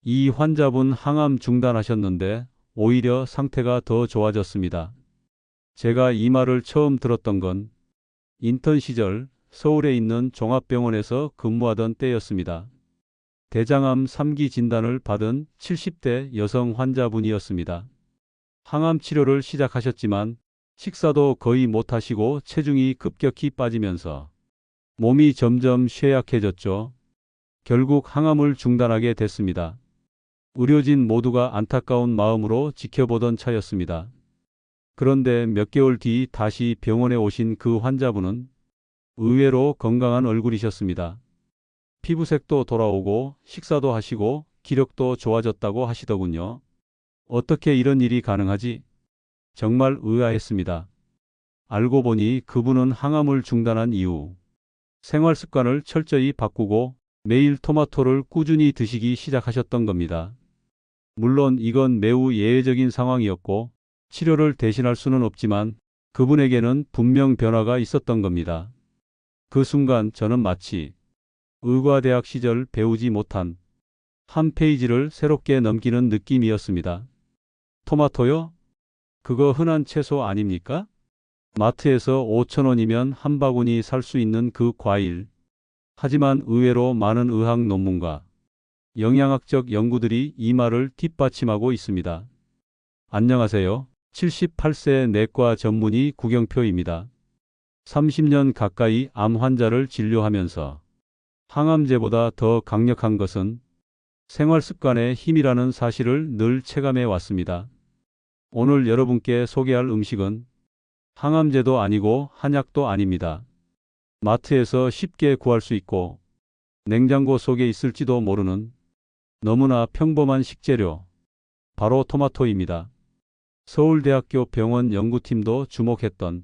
이 환자분 항암 중단하셨는데 오히려 상태가 더 좋아졌습니다. 제가 이 말을 처음 들었던 건 인턴 시절 서울에 있는 종합병원에서 근무하던 때였습니다. 대장암 3기 진단을 받은 70대 여성 환자분이었습니다. 항암 치료를 시작하셨지만 식사도 거의 못하시고 체중이 급격히 빠지면서 몸이 점점 쇠약해졌죠. 결국 항암을 중단하게 됐습니다. 의료진 모두가 안타까운 마음으로 지켜보던 차였습니다. 그런데 몇 개월 뒤 다시 병원에 오신 그 환자분은 의외로 건강한 얼굴이셨습니다. 피부색도 돌아오고 식사도 하시고 기력도 좋아졌다고 하시더군요. 어떻게 이런 일이 가능하지? 정말 의아했습니다. 알고 보니 그분은 항암을 중단한 이후 생활 습관을 철저히 바꾸고 매일 토마토를 꾸준히 드시기 시작하셨던 겁니다. 물론 이건 매우 예외적인 상황이었고 치료를 대신할 수는 없지만 그분에게는 분명 변화가 있었던 겁니다. 그 순간 저는 마치 의과대학 시절 배우지 못한 한 페이지를 새롭게 넘기는 느낌이었습니다. 토마토요? 그거 흔한 채소 아닙니까? 마트에서 5,000원이면 한 바구니 살 수 있는 그 과일. 하지만 의외로 많은 의학 논문과 영양학적 연구들이 이 말을 뒷받침하고 있습니다. 안녕하세요. 78세 내과 전문의 구경표입니다. 30년 가까이 암 환자를 진료하면서 항암제보다 더 강력한 것은 생활 습관의 힘이라는 사실을 늘 체감해 왔습니다. 오늘 여러분께 소개할 음식은 항암제도 아니고 한약도 아닙니다. 마트에서 쉽게 구할 수 있고 냉장고 속에 있을지도 모르는 너무나 평범한 식재료, 바로 토마토입니다. 서울대학교 병원 연구팀도 주목했던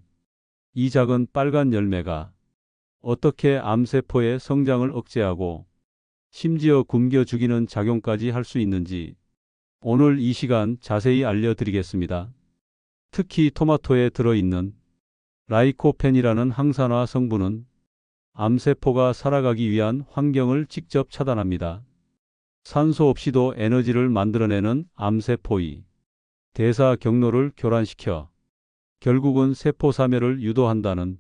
이 작은 빨간 열매가 어떻게 암세포의 성장을 억제하고 심지어 굶겨 죽이는 작용까지 할 수 있는지 오늘 이 시간 자세히 알려드리겠습니다. 특히 토마토에 들어있는 라이코펜이라는 항산화 성분은 암세포가 살아가기 위한 환경을 직접 차단합니다. 산소 없이도 에너지를 만들어내는 암세포의 대사 경로를 교란시켜 결국은 세포 사멸을 유도한다는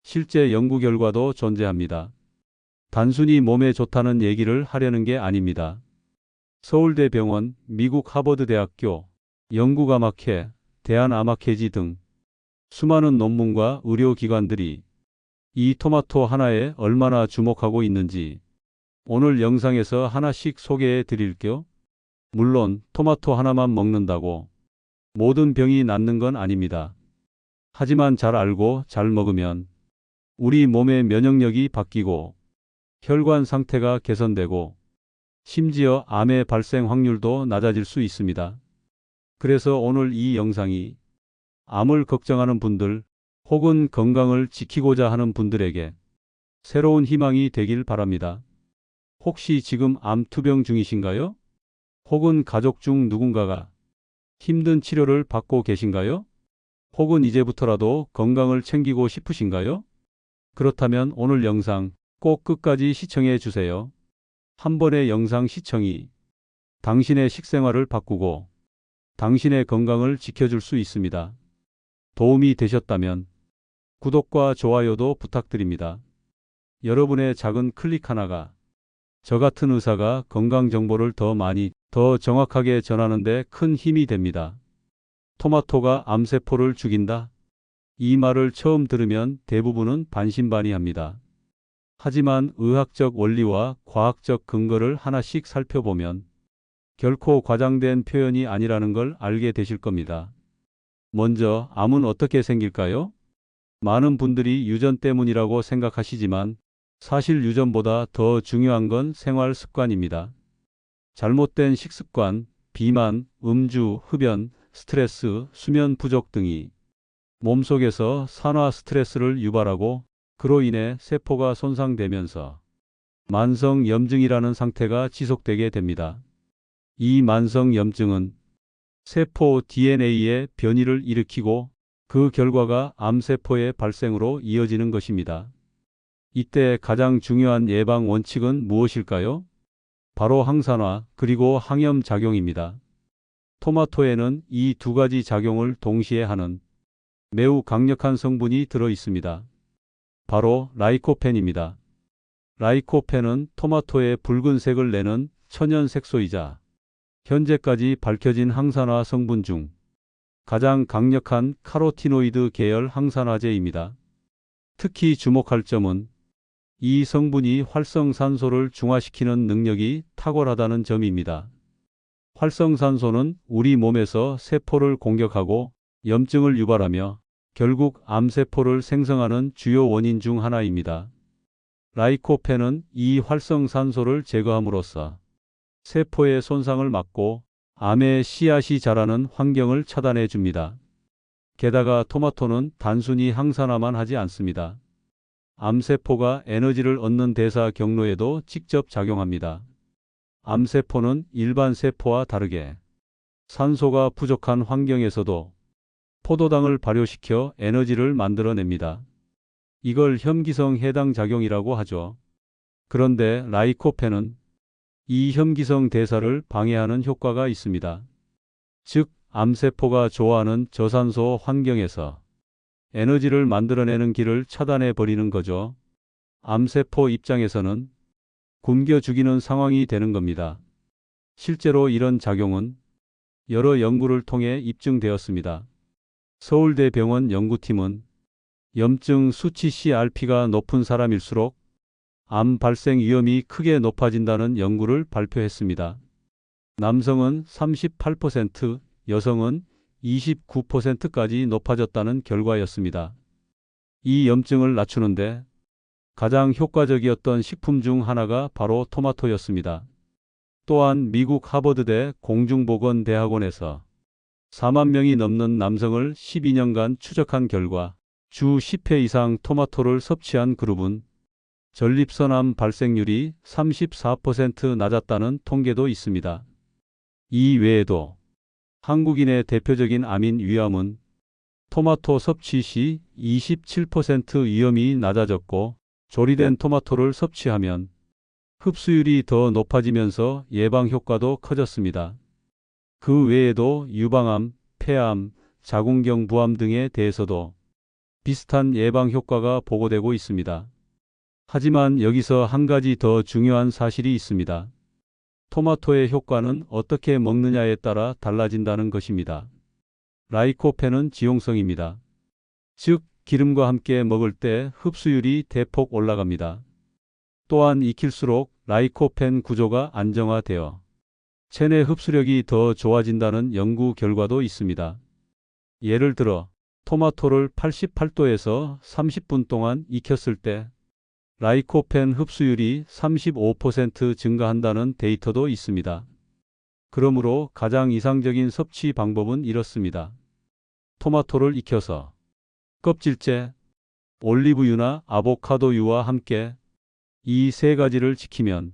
실제 연구 결과도 존재합니다. 단순히 몸에 좋다는 얘기를 하려는 게 아닙니다. 서울대병원, 미국 하버드대학교, 연구과학회, 대한암학회지 등 수많은 논문과 의료기관들이 이 토마토 하나에 얼마나 주목하고 있는지 오늘 영상에서 하나씩 소개해 드릴게요. 물론 토마토 하나만 먹는다고 모든 병이 낫는 건 아닙니다. 하지만 잘 알고 잘 먹으면 우리 몸의 면역력이 바뀌고 혈관 상태가 개선되고 심지어 암의 발생 확률도 낮아질 수 있습니다. 그래서 오늘 이 영상이 암을 걱정하는 분들 혹은 건강을 지키고자 하는 분들에게 새로운 희망이 되길 바랍니다. 혹시 지금 암 투병 중이신가요? 혹은 가족 중 누군가가 힘든 치료를 받고 계신가요? 혹은 이제부터라도 건강을 챙기고 싶으신가요? 그렇다면 오늘 영상 꼭 끝까지 시청해 주세요. 한 번의 영상 시청이 당신의 식생활을 바꾸고 당신의 건강을 지켜줄 수 있습니다. 도움이 되셨다면 구독과 좋아요도 부탁드립니다. 여러분의 작은 클릭 하나가 저 같은 의사가 건강 정보를 더 많이, 더 정확하게 전하는 데 큰 힘이 됩니다. 토마토가 암세포를 죽인다? 이 말을 처음 들으면 대부분은 반신반의합니다. 하지만 의학적 원리와 과학적 근거를 하나씩 살펴보면 결코 과장된 표현이 아니라는 걸 알게 되실 겁니다. 먼저 암은 어떻게 생길까요? 많은 분들이 유전 때문이라고 생각하시지만 사실 유전보다 더 중요한 건 생활 습관입니다. 잘못된 식습관, 비만, 음주, 흡연, 스트레스, 수면 부족 등이 몸속에서 산화 스트레스를 유발하고 그로 인해 세포가 손상되면서 만성 염증이라는 상태가 지속되게 됩니다. 이 만성 염증은 세포 DNA의 변이를 일으키고 그 결과가 암세포의 발생으로 이어지는 것입니다. 이때 가장 중요한 예방 원칙은 무엇일까요? 바로 항산화 그리고 항염 작용입니다. 토마토에는 이 두 가지 작용을 동시에 하는 매우 강력한 성분이 들어 있습니다. 바로 라이코펜입니다. 라이코펜은 토마토의 붉은색을 내는 천연 색소이자 현재까지 밝혀진 항산화 성분 중 가장 강력한 카로티노이드 계열 항산화제입니다. 특히 주목할 점은 이 성분이 활성산소를 중화시키는 능력이 탁월하다는 점입니다. 활성산소는 우리 몸에서 세포를 공격하고 염증을 유발하며 결국 암세포를 생성하는 주요 원인 중 하나입니다. 라이코펜은 이 활성산소를 제거함으로써 세포의 손상을 막고 암의 씨앗이 자라는 환경을 차단해 줍니다. 게다가 토마토는 단순히 항산화만 하지 않습니다. 암세포가 에너지를 얻는 대사 경로에도 직접 작용합니다. 암세포는 일반 세포와 다르게 산소가 부족한 환경에서도 포도당을 발효시켜 에너지를 만들어냅니다. 이걸 혐기성 해당 작용이라고 하죠. 그런데 라이코펜은 이 혐기성 대사를 방해하는 효과가 있습니다. 즉, 암세포가 좋아하는 저산소 환경에서 에너지를 만들어내는 길을 차단해 버리는 거죠. 암세포 입장에서는 굶겨 죽이는 상황이 되는 겁니다. 실제로 이런 작용은 여러 연구를 통해 입증되었습니다. 서울대병원 연구팀은 염증 수치 CRP가 높은 사람일수록 암 발생 위험이 크게 높아진다는 연구를 발표했습니다. 남성은 38%, 여성은 29%까지 높아졌다는 결과였습니다. 이 염증을 낮추는데 가장 효과적이었던 식품 중 하나가 바로 토마토였습니다. 또한 미국 하버드대 공중보건대학원에서 4만 명이 넘는 남성을 12년간 추적한 결과 주 10회 이상 토마토를 섭취한 그룹은 전립선암 발생률이 34% 낮았다는 통계도 있습니다. 이 외에도 한국인의 대표적인 암인 위암은 토마토 섭취 시 27% 위험이 낮아졌고 조리된 토마토를 섭취하면 흡수율이 더 높아지면서 예방 효과도 커졌습니다. 그 외에도 유방암, 폐암, 자궁경 부암 등에 대해서도 비슷한 예방 효과가 보고되고 있습니다. 하지만 여기서 한 가지 더 중요한 사실이 있습니다. 토마토의 효과는 어떻게 먹느냐에 따라 달라진다는 것입니다. 라이코펜은 지용성입니다. 즉, 기름과 함께 먹을 때 흡수율이 대폭 올라갑니다. 또한 익힐수록 라이코펜 구조가 안정화되어 체내 흡수력이 더 좋아진다는 연구 결과도 있습니다. 예를 들어 토마토를 88도에서 30분 동안 익혔을 때 라이코펜 흡수율이 35% 증가한다는 데이터도 있습니다. 그러므로 가장 이상적인 섭취 방법은 이렇습니다. 토마토를 익혀서 껍질째, 올리브유나 아보카도유와 함께 이 세 가지를 지키면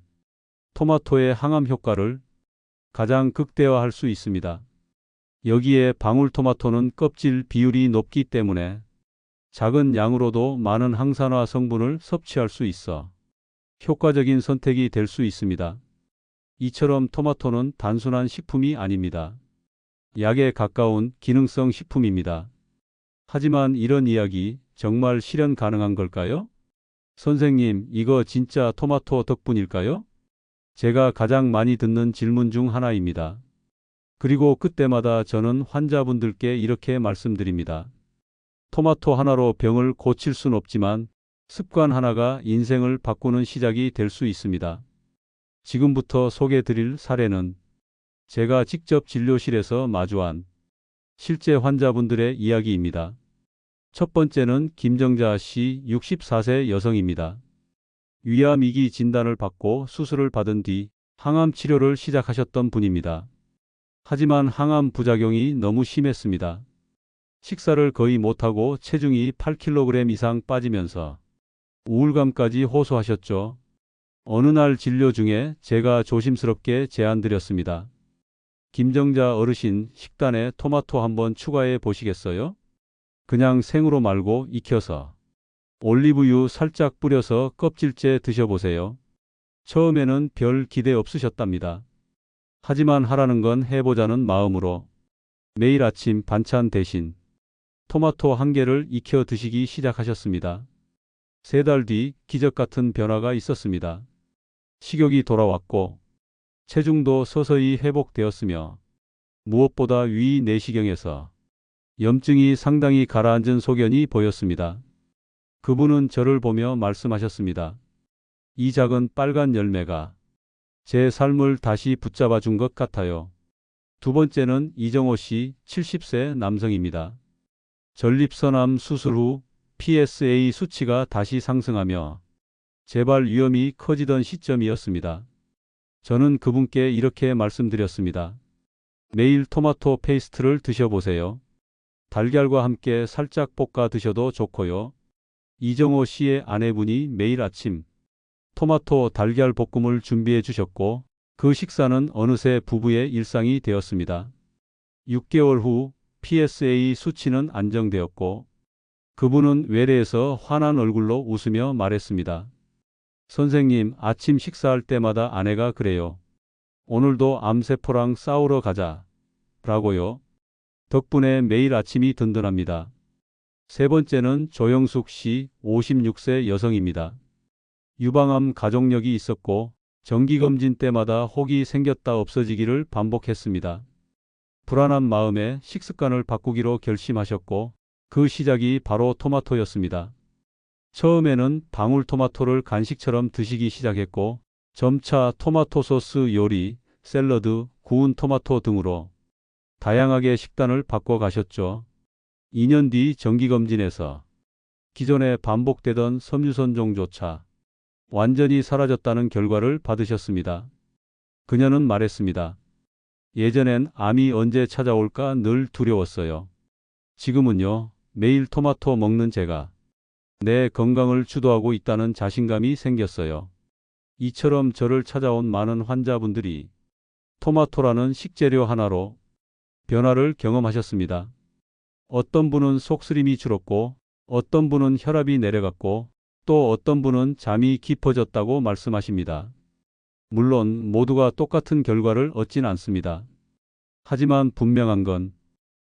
토마토의 항암 효과를 가장 극대화할 수 있습니다. 여기에 방울토마토는 껍질 비율이 높기 때문에 작은 양으로도 많은 항산화 성분을 섭취할 수 있어 효과적인 선택이 될 수 있습니다. 이처럼 토마토는 단순한 식품이 아닙니다. 약에 가까운 기능성 식품입니다. 하지만 이런 이야기 정말 실현 가능한 걸까요? 선생님, 이거 진짜 토마토 덕분일까요? 제가 가장 많이 듣는 질문 중 하나입니다. 그리고 그때마다 저는 환자분들께 이렇게 말씀드립니다. 토마토 하나로 병을 고칠 순 없지만 습관 하나가 인생을 바꾸는 시작이 될 수 있습니다. 지금부터 소개드릴 사례는 제가 직접 진료실에서 마주한 실제 환자분들의 이야기입니다. 첫 번째는 김정자 씨 64세 여성입니다. 위암 2기 진단을 받고 수술을 받은 뒤 항암 치료를 시작하셨던 분입니다. 하지만 항암 부작용이 너무 심했습니다. 식사를 거의 못하고 체중이 8kg 이상 빠지면서 우울감까지 호소하셨죠. 어느 날 진료 중에 제가 조심스럽게 제안드렸습니다. 김정자 어르신, 식단에 토마토 한번 추가해 보시겠어요? 그냥 생으로 말고 익혀서 올리브유 살짝 뿌려서 껍질째 드셔보세요. 처음에는 별 기대 없으셨답니다. 하지만 하라는 건 해보자는 마음으로 매일 아침 반찬 대신 토마토 한 개를 익혀 드시기 시작하셨습니다. 3달 뒤 기적 같은 변화가 있었습니다. 식욕이 돌아왔고 체중도 서서히 회복되었으며 무엇보다 위 내시경에서 염증이 상당히 가라앉은 소견이 보였습니다. 그분은 저를 보며 말씀하셨습니다. 이 작은 빨간 열매가 제 삶을 다시 붙잡아 준 것 같아요. 두 번째는 이정호 씨 70세 남성입니다. 전립선암 수술 후 PSA 수치가 다시 상승하며 재발 위험이 커지던 시점이었습니다. 저는 그분께 이렇게 말씀드렸습니다. 매일 토마토 페이스트를 드셔보세요. 달걀과 함께 살짝 볶아 드셔도 좋고요. 이정호 씨의 아내분이 매일 아침 토마토 달걀 볶음을 준비해 주셨고 그 식사는 어느새 부부의 일상이 되었습니다. 6개월 후 PSA 수치는 안정되었고 그분은 외래에서 환한 얼굴로 웃으며 말했습니다. 선생님, 아침 식사할 때마다 아내가 그래요. 오늘도 암세포랑 싸우러 가자. 라고요. 덕분에 매일 아침이 든든합니다. 세 번째는 조영숙 씨 56세 여성입니다. 유방암 가족력이 있었고 정기검진 때마다 혹이 생겼다 없어지기를 반복했습니다. 불안한 마음에 식습관을 바꾸기로 결심하셨고 그 시작이 바로 토마토였습니다. 처음에는 방울토마토를 간식처럼 드시기 시작했고 점차 토마토 소스 요리, 샐러드, 구운 토마토 등으로 다양하게 식단을 바꿔가셨죠. 2년 뒤 정기검진에서 기존에 반복되던 섬유선종조차 완전히 사라졌다는 결과를 받으셨습니다. 그녀는 말했습니다. 예전엔 암이 언제 찾아올까 늘 두려웠어요. 지금은요, 매일 토마토 먹는 제가 내 건강을 주도하고 있다는 자신감이 생겼어요. 이처럼 저를 찾아온 많은 환자분들이 토마토라는 식재료 하나로 변화를 경험하셨습니다. 어떤 분은 속쓰림이 줄었고 어떤 분은 혈압이 내려갔고 또 어떤 분은 잠이 깊어졌다고 말씀하십니다. 물론 모두가 똑같은 결과를 얻진 않습니다. 하지만 분명한 건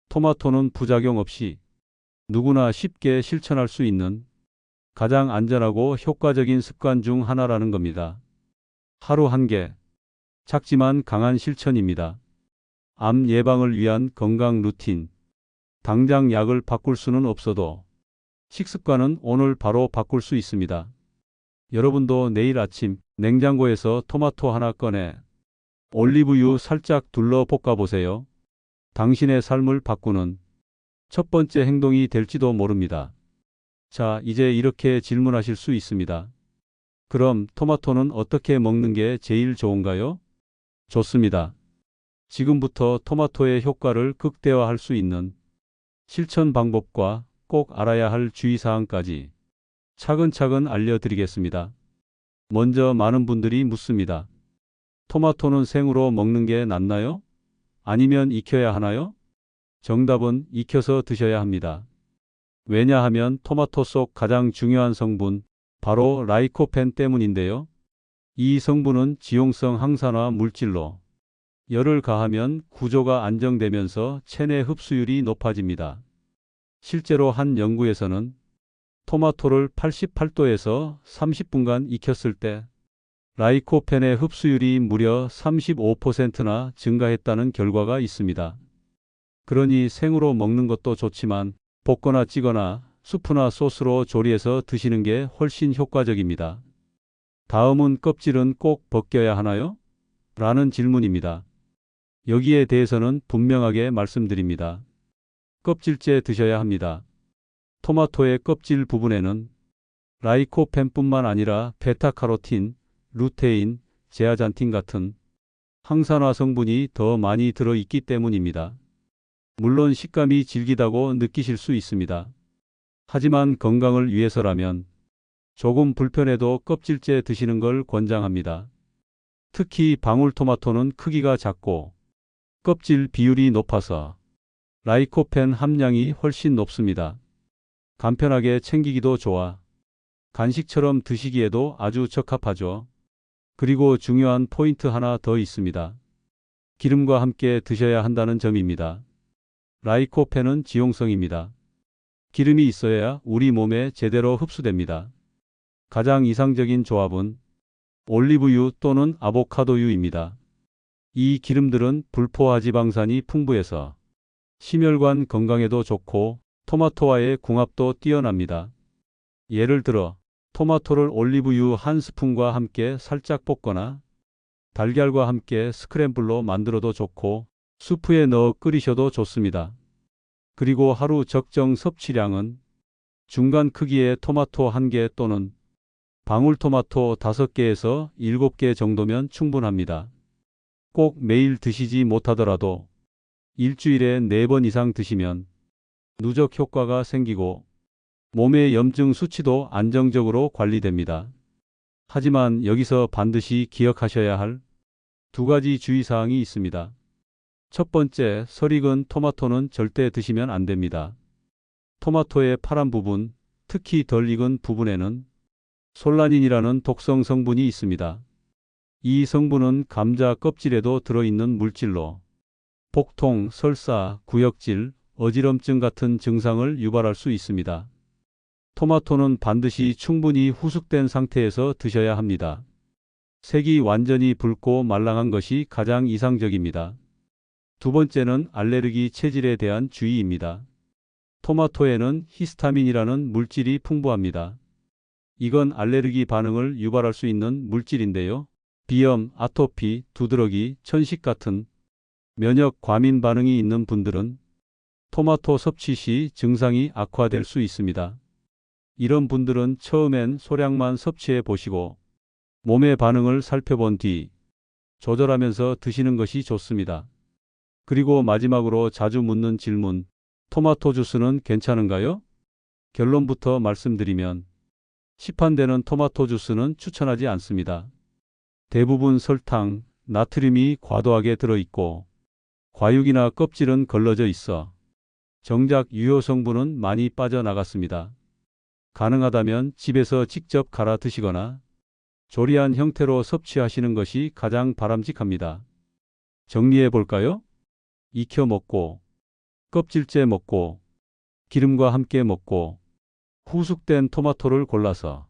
토마토는 부작용 없이 누구나 쉽게 실천할 수 있는 가장 안전하고 효과적인 습관 중 하나라는 겁니다. 하루 한 개, 작지만 강한 실천입니다. 암 예방을 위한 건강 루틴. 당장 약을 바꿀 수는 없어도 식습관은 오늘 바로 바꿀 수 있습니다. 여러분도 내일 아침 냉장고에서 토마토 하나 꺼내 올리브유 살짝 둘러 볶아보세요. 당신의 삶을 바꾸는 첫 번째 행동이 될지도 모릅니다. 자, 이제 이렇게 질문하실 수 있습니다. 그럼 토마토는 어떻게 먹는 게 제일 좋은가요? 좋습니다. 지금부터 토마토의 효과를 극대화할 수 있는 실천 방법과 꼭 알아야 할 주의사항까지 차근차근 알려드리겠습니다. 먼저 많은 분들이 묻습니다. 토마토는 생으로 먹는 게 낫나요? 아니면 익혀야 하나요? 정답은 익혀서 드셔야 합니다. 왜냐하면 토마토 속 가장 중요한 성분, 바로 라이코펜 때문인데요. 이 성분은 지용성 항산화 물질로 열을 가하면 구조가 안정되면서 체내 흡수율이 높아집니다. 실제로 한 연구에서는 토마토를 88도에서 30분간 익혔을 때 라이코펜의 흡수율이 무려 35%나 증가했다는 결과가 있습니다. 그러니 생으로 먹는 것도 좋지만 볶거나 찌거나 수프나 소스로 조리해서 드시는 게 훨씬 효과적입니다. 다음은 껍질은 꼭 벗겨야 하나요? 라는 질문입니다. 여기에 대해서는 분명하게 말씀드립니다. 껍질째 드셔야 합니다. 토마토의 껍질 부분에는 라이코펜뿐만 아니라 베타카로틴, 루테인, 제아잔틴 같은 항산화 성분이 더 많이 들어있기 때문입니다. 물론 식감이 질기다고 느끼실 수 있습니다. 하지만 건강을 위해서라면 조금 불편해도 껍질째 드시는 걸 권장합니다. 특히 방울토마토는 크기가 작고 껍질 비율이 높아서 라이코펜 함량이 훨씬 높습니다. 간편하게 챙기기도 좋아 간식처럼 드시기에도 아주 적합하죠. 그리고 중요한 포인트 하나 더 있습니다. 기름과 함께 드셔야 한다는 점입니다. 라이코펜은 지용성입니다. 기름이 있어야 우리 몸에 제대로 흡수됩니다. 가장 이상적인 조합은 올리브유 또는 아보카도유입니다. 이 기름들은 불포화 지방산이 풍부해서 심혈관 건강에도 좋고 토마토와의 궁합도 뛰어납니다. 예를 들어 토마토를 올리브유 한 스푼과 함께 살짝 볶거나 달걀과 함께 스크램블로 만들어도 좋고 수프에 넣어 끓이셔도 좋습니다. 그리고 하루 적정 섭취량은 중간 크기의 토마토 1개 또는 방울토마토 5개에서 7개 정도면 충분합니다. 꼭 매일 드시지 못하더라도 일주일에 4번 이상 드시면 누적 효과가 생기고 몸의 염증 수치도 안정적으로 관리됩니다. 하지만 여기서 반드시 기억하셔야 할 2가지 주의사항이 있습니다. 첫 번째, 설익은 토마토는 절대 드시면 안 됩니다. 토마토의 파란 부분, 특히 덜 익은 부분에는 솔라닌이라는 독성 성분이 있습니다. 이 성분은 감자 껍질에도 들어있는 물질로 복통, 설사, 구역질, 어지럼증 같은 증상을 유발할 수 있습니다. 토마토는 반드시 충분히 후숙된 상태에서 드셔야 합니다. 색이 완전히 붉고 말랑한 것이 가장 이상적입니다. 두 번째는 알레르기 체질에 대한 주의입니다. 토마토에는 히스타민이라는 물질이 풍부합니다. 이건 알레르기 반응을 유발할 수 있는 물질인데요. 비염, 아토피, 두드러기, 천식 같은 면역 과민 반응이 있는 분들은 토마토 섭취 시 증상이 악화될 수 있습니다. 이런 분들은 처음엔 소량만 섭취해 보시고 몸의 반응을 살펴본 뒤 조절하면서 드시는 것이 좋습니다. 그리고 마지막으로 자주 묻는 질문, 토마토 주스는 괜찮은가요? 결론부터 말씀드리면 시판되는 토마토 주스는 추천하지 않습니다. 대부분 설탕, 나트륨이 과도하게 들어있고 과육이나 껍질은 걸러져 있어 정작 유효 성분은 많이 빠져나갔습니다. 가능하다면 집에서 직접 갈아 드시거나 조리한 형태로 섭취하시는 것이 가장 바람직합니다. 정리해 볼까요? 익혀 먹고, 껍질째 먹고, 기름과 함께 먹고, 후숙된 토마토를 골라서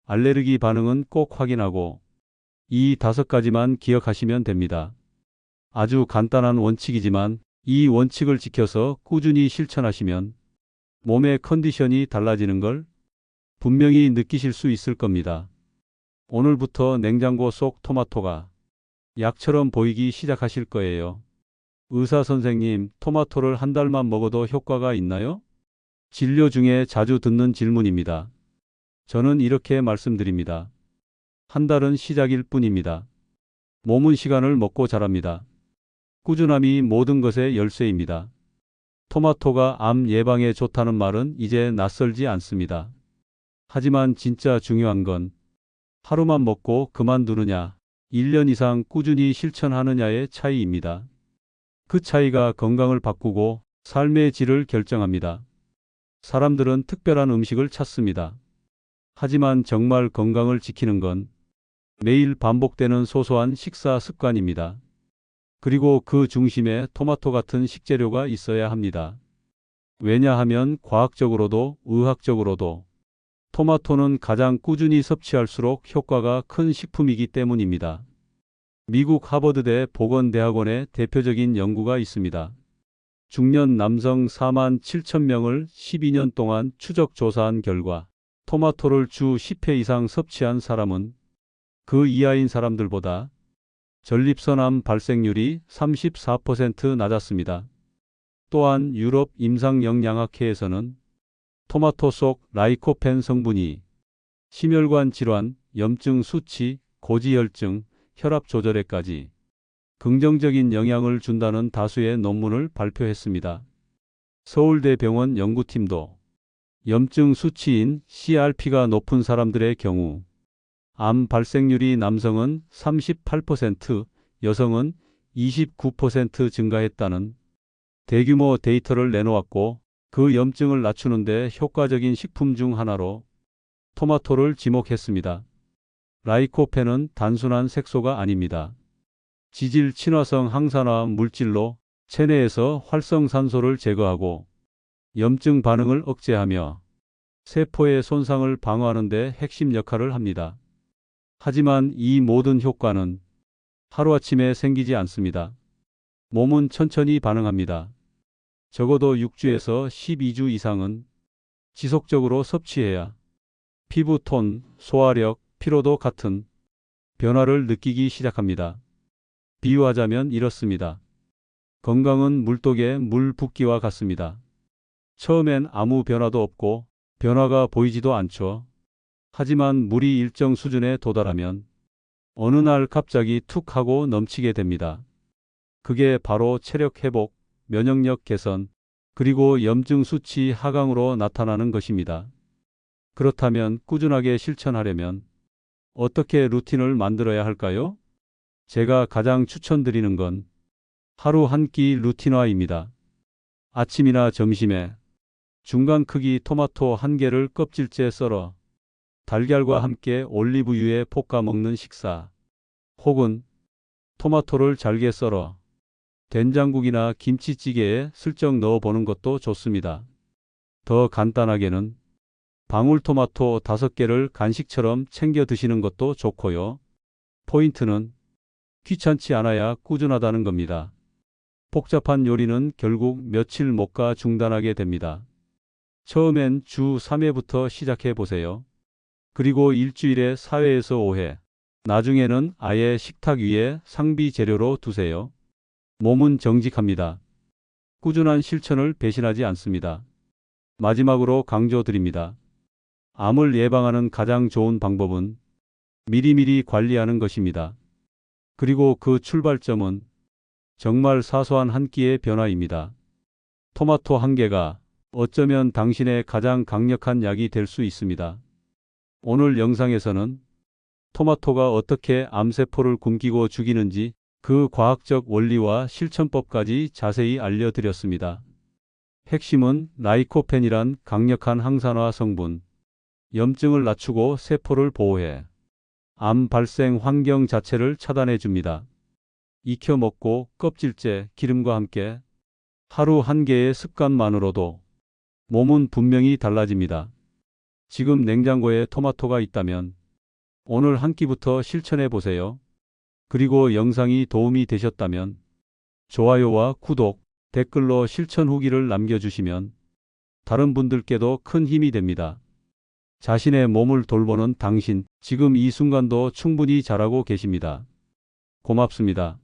알레르기 반응은 꼭 확인하고 이 5가지만 기억하시면 됩니다. 아주 간단한 원칙이지만 이 원칙을 지켜서 꾸준히 실천하시면 몸의 컨디션이 달라지는 걸 분명히 느끼실 수 있을 겁니다. 오늘부터 냉장고 속 토마토가 약처럼 보이기 시작하실 거예요. 의사 선생님, 토마토를 한 달만 먹어도 효과가 있나요? 진료 중에 자주 듣는 질문입니다. 저는 이렇게 말씀드립니다. 한 달은 시작일 뿐입니다. 몸은 시간을 먹고 자랍니다. 꾸준함이 모든 것의 열쇠입니다. 토마토가 암 예방에 좋다는 말은 이제 낯설지 않습니다. 하지만 진짜 중요한 건 하루만 먹고 그만두느냐, 1년 이상 꾸준히 실천하느냐의 차이입니다. 그 차이가 건강을 바꾸고 삶의 질을 결정합니다. 사람들은 특별한 음식을 찾습니다. 하지만 정말 건강을 지키는 건 매일 반복되는 소소한 식사 습관입니다. 그리고 그 중심에 토마토 같은 식재료가 있어야 합니다. 왜냐하면 과학적으로도 의학적으로도 토마토는 가장 꾸준히 섭취할수록 효과가 큰 식품이기 때문입니다. 미국 하버드대 보건대학원의 대표적인 연구가 있습니다. 중년 남성 4만 7천 명을 12년 동안 추적 조사한 결과 토마토를 주 10회 이상 섭취한 사람은 그 이하인 사람들보다 전립선암 발생률이 34% 낮았습니다. 또한 유럽 임상영양학회에서는 토마토 속 라이코펜 성분이 심혈관 질환, 염증 수치, 고지혈증, 혈압 조절에까지 긍정적인 영향을 준다는 다수의 논문을 발표했습니다. 서울대병원 연구팀도 염증 수치인 CRP가 높은 사람들의 경우 암 발생률이 남성은 38%, 여성은 29% 증가했다는 대규모 데이터를 내놓았고 그 염증을 낮추는 데 효과적인 식품 중 하나로 토마토를 지목했습니다. 라이코펜은 단순한 색소가 아닙니다. 지질 친화성 항산화 물질로 체내에서 활성산소를 제거하고 염증 반응을 억제하며 세포의 손상을 방어하는 데 핵심 역할을 합니다. 하지만 이 모든 효과는 하루아침에 생기지 않습니다. 몸은 천천히 반응합니다. 적어도 6주에서 12주 이상은 지속적으로 섭취해야 피부 톤, 소화력, 피로도 같은 변화를 느끼기 시작합니다. 비유하자면 이렇습니다. 건강은 물독에 물 붓기와 같습니다. 처음엔 아무 변화도 없고 변화가 보이지도 않죠. 하지만 물이 일정 수준에 도달하면 어느 날 갑자기 툭 하고 넘치게 됩니다. 그게 바로 체력 회복, 면역력 개선, 그리고 염증 수치 하강으로 나타나는 것입니다. 그렇다면 꾸준하게 실천하려면 어떻게 루틴을 만들어야 할까요? 제가 가장 추천드리는 건 하루 한 끼 루틴화입니다. 아침이나 점심에 중간 크기 토마토 한 개를 껍질째 썰어 달걀과 함께 올리브유에 볶아 먹는 식사, 혹은 토마토를 잘게 썰어 된장국이나 김치찌개에 슬쩍 넣어보는 것도 좋습니다. 더 간단하게는 방울토마토 5개를 간식처럼 챙겨 드시는 것도 좋고요. 포인트는 귀찮지 않아야 꾸준하다는 겁니다. 복잡한 요리는 결국 며칠 못 가 중단하게 됩니다. 처음엔 주 3회부터 시작해 보세요. 그리고 일주일에 4회에서 5회. 나중에는 아예 식탁 위에 상비 재료로 두세요. 몸은 정직합니다. 꾸준한 실천을 배신하지 않습니다. 마지막으로 강조드립니다. 암을 예방하는 가장 좋은 방법은 미리미리 관리하는 것입니다. 그리고 그 출발점은 정말 사소한 한 끼의 변화입니다. 토마토 한 개가 어쩌면 당신의 가장 강력한 약이 될 수 있습니다. 오늘 영상에서는 토마토가 어떻게 암세포를 굶기고 죽이는지 그 과학적 원리와 실천법까지 자세히 알려드렸습니다. 핵심은 라이코펜이란 강력한 항산화 성분, 염증을 낮추고 세포를 보호해 암 발생 환경 자체를 차단해 줍니다. 익혀 먹고 껍질째 기름과 함께 하루 한 개의 습관만으로도 몸은 분명히 달라집니다. 지금 냉장고에 토마토가 있다면 오늘 한 끼부터 실천해 보세요. 그리고 영상이 도움이 되셨다면 좋아요와 구독, 댓글로 실천 후기를 남겨주시면 다른 분들께도 큰 힘이 됩니다. 자신의 몸을 돌보는 당신, 지금 이 순간도 충분히 잘하고 계십니다. 고맙습니다.